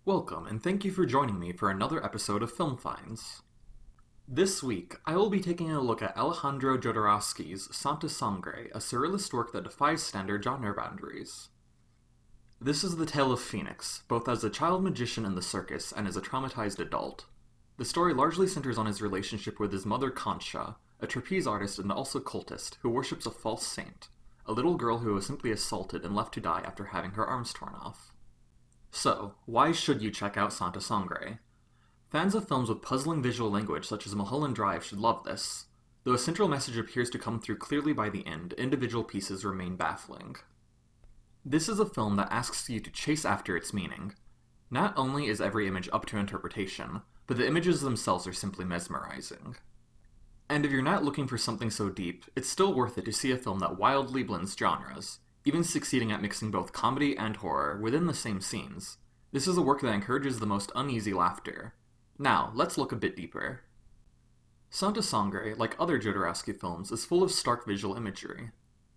Welcome, and thank you for joining me for another episode of Film Finds. This week, I will be taking a look at Alejandro Jodorowsky's Santa Sangre, a surrealist work that defies standard genre boundaries. This is the tale of Phoenix, both as a child magician in the circus and as a traumatized adult. The story largely centers on his relationship with his mother Concha, a trapeze artist and also cultist who worships a false saint, a little girl who was simply assaulted and left to die after having her arms torn off. So, why should you check out Santa Sangre? Fans of films with puzzling visual language such as Mulholland Drive should love this. Though a central message appears to come through clearly by the end, individual pieces remain baffling. This is a film that asks you to chase after its meaning. Not only is every image up to interpretation, but the images themselves are simply mesmerizing. And if you're not looking for something so deep, it's still worth it to see a film that wildly blends genres, even succeeding at mixing both comedy and horror within the same scenes. This is a work that encourages the most uneasy laughter. Now, let's look a bit deeper. Santa Sangre, like other Jodorowsky films, is full of stark visual imagery.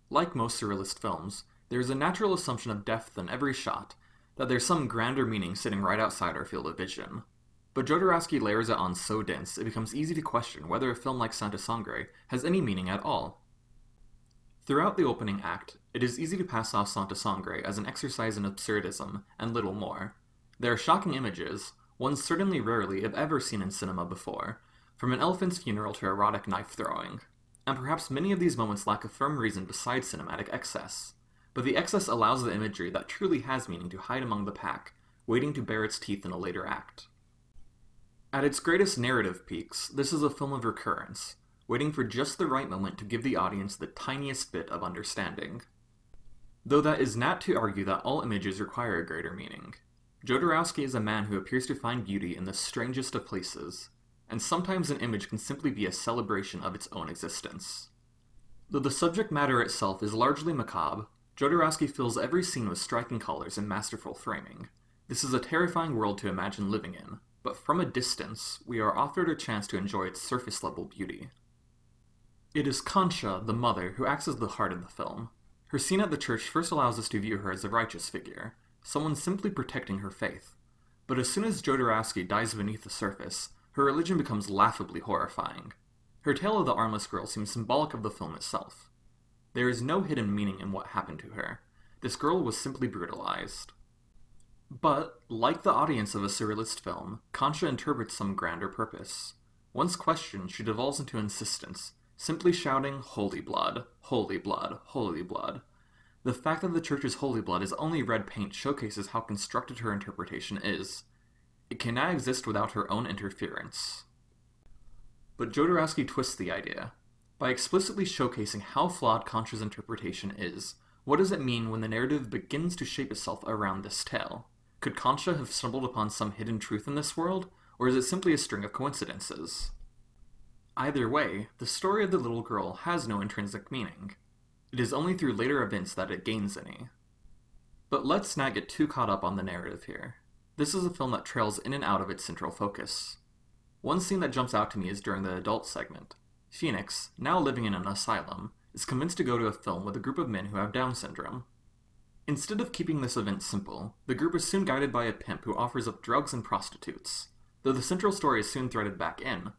Like most surrealist films, there is a natural assumption of depth in every shot, that there's some grander meaning sitting right outside our field of vision. But Jodorowsky layers it on so dense, it becomes easy to question whether a film like Santa Sangre has any meaning at all. Throughout the opening act, it is easy to pass off Santa Sangre as an exercise in absurdism, and little more. There are shocking images, ones certainly rarely if ever seen in cinema before, from an elephant's funeral to erotic knife-throwing. And perhaps many of these moments lack a firm reason besides cinematic excess. But the excess allows the imagery that truly has meaning to hide among the pack, waiting to bare its teeth in a later act. At its greatest narrative peaks, this is a film of recurrence, waiting for just the right moment to give the audience the tiniest bit of understanding. Though that is not to argue that all images require a greater meaning. Jodorowsky is a man who appears to find beauty in the strangest of places, and sometimes an image can simply be a celebration of its own existence. Though the subject matter itself is largely macabre, Jodorowsky fills every scene with striking colors and masterful framing. This is a terrifying world to imagine living in, but from a distance, we are offered a chance to enjoy its surface-level beauty. It is Concha, the mother, who acts as the heart of the film. Her scene at the church first allows us to view her as a righteous figure, someone simply protecting her faith. But as soon as Jodorowsky dives beneath the surface, her religion becomes laughably horrifying. Her tale of the armless girl seems symbolic of the film itself. There is no hidden meaning in what happened to her. This girl was simply brutalized. But, like the audience of a surrealist film, Concha interprets some grander purpose. Once questioned, she devolves into insistence, simply shouting, "Holy blood, holy blood, holy blood." The fact that the church's holy blood is only red paint showcases how constructed her interpretation is. It cannot exist without her own interference. But Jodorowsky twists the idea. By explicitly showcasing how flawed Concha's interpretation is, what does it mean when the narrative begins to shape itself around this tale? Could Concha have stumbled upon some hidden truth in this world, or is it simply a string of coincidences? Either way, the story of the little girl has no intrinsic meaning. It is only through later events that it gains any. But let's not get too caught up on the narrative here. This is a film that trails in and out of its central focus. One scene that jumps out to me is during the adult segment. Phoenix, now living in an asylum, is convinced to go to a film with a group of men who have Down syndrome. Instead of keeping this event simple, the group is soon guided by a pimp who offers up drugs and prostitutes. Though the central story is soon threaded back in,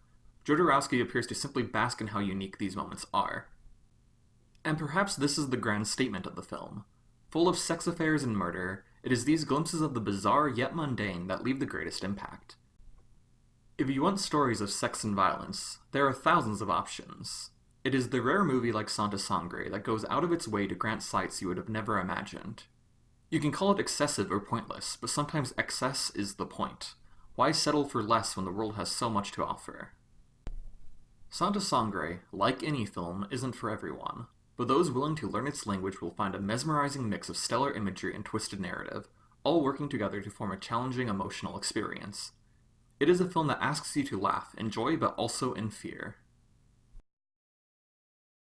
Jodorowsky appears to simply bask in how unique these moments are. And perhaps this is the grand statement of the film. Full of sex affairs and murder, it is these glimpses of the bizarre yet mundane that leave the greatest impact. If you want stories of sex and violence, there are thousands of options. It is the rare movie like Santa Sangre that goes out of its way to grant sights you would have never imagined. You can call it excessive or pointless, but sometimes excess is the point. Why settle for less when the world has so much to offer? Santa Sangre, like any film, isn't for everyone, but those willing to learn its language will find a mesmerizing mix of stellar imagery and twisted narrative, all working together to form a challenging emotional experience. It is a film that asks you to laugh, enjoy, but also in fear.